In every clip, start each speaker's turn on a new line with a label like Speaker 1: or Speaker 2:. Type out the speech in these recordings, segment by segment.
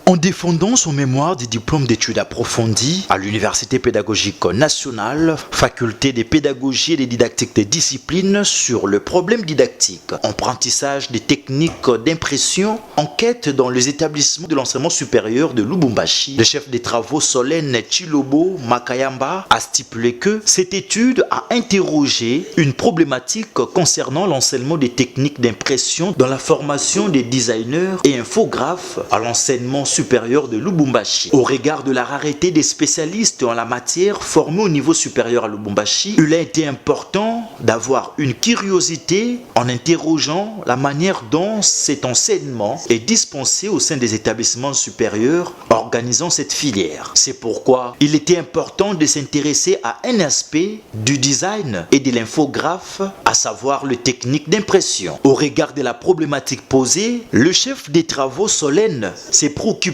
Speaker 1: En défendant son mémoire du diplôme d'études approfondies à l'Université pédagogique nationale, faculté des pédagogies et des didactiques des disciplines sur le problème didactique, apprentissage des techniques d'impression, enquête dans les établissements de l'enseignement supérieur de Lubumbashi, le chef des travaux Solène Chilobo Makayamba a stipulé que cette étude a interrogé une problématique concernant l'enseignement des techniques d'impression dans la formation des designers et infographes à l'enseignement supérieur de Lubumbashi. Au regard de la rareté des spécialistes en la matière formés au niveau supérieur à Lubumbashi, il a été important d'avoir une curiosité en interrogeant la manière dont cet enseignement est dispensé au sein des établissements supérieurs organisant cette filière. C'est pourquoi il était important de s'intéresser à un aspect du design et de l'infographe, à savoir les techniques d'impression. Au regard de la problématique posée, le chef des travaux Solène s'est préoccupé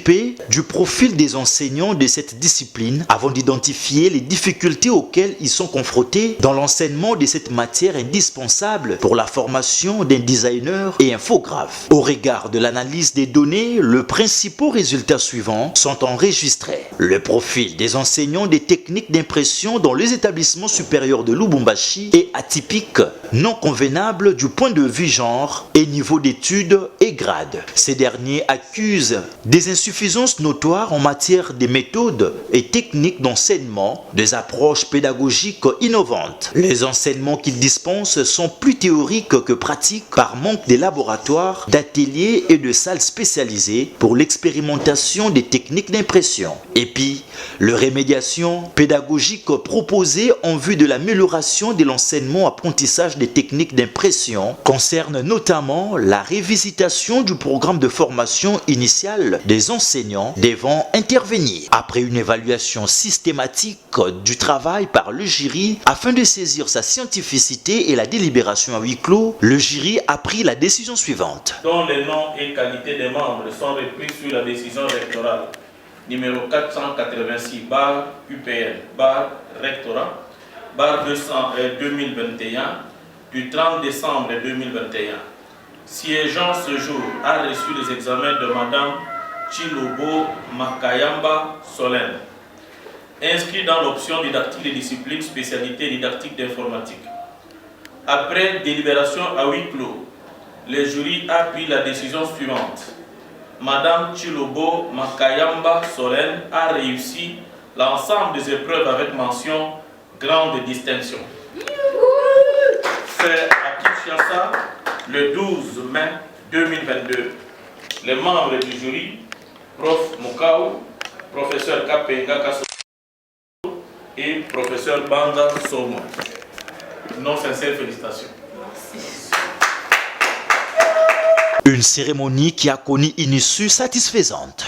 Speaker 1: du profil des enseignants de cette discipline avant d'identifier les difficultés auxquelles ils sont confrontés dans l'enseignement de cette matière indispensable pour la formation d'un designer et infographe. Au regard de l'analyse des données, les principaux résultats suivants sont enregistrés. Le profil des enseignants des techniques d'impression dans les établissements supérieurs de Lubumbashi est atypique, non convenable du point de vue genre et niveau d'études et grades. Ces derniers accusent des insuffisances notoires en matière de méthodes et techniques d'enseignement, des approches pédagogiques innovantes. Les enseignements qu'ils dispensent sont plus théoriques que pratiques par manque de laboratoires, d'ateliers et de salles spécialisées pour l'expérimentation des techniques d'impression. Et puis, les remédiations pédagogiques proposées en vue de l'amélioration de l'enseignement-apprentissage des techniques d'impression concernent notamment la révisitation du programme de formation initiale des enseignants devant intervenir. Après une évaluation systématique du travail par le jury afin de saisir sa scientificité et la délibération à huis clos, le jury a pris la décision suivante.
Speaker 2: Dont les noms et qualités des membres sont repris sur la décision rectorale numéro 486 UPN rectorat 2021 du 30 décembre 2021. Siégeant ce jour a reçu les examens de Madame Chilobo Makayamba Solène, inscrit dans l'option didactique des disciplines spécialité didactique d'informatique. Après délibération à huis clos, le jury a pris la décision suivante. Madame Chilobo Makayamba Solène a réussi l'ensemble des épreuves avec mention grande distinction. Fait à Kinshasa le 12 mai 2022. Les membres du jury, Prof Mokau, Professeur Kapenga Kasso et Professeur Banga Somo. Nos sincères félicitations.
Speaker 1: Une cérémonie qui a connu une issue satisfaisante.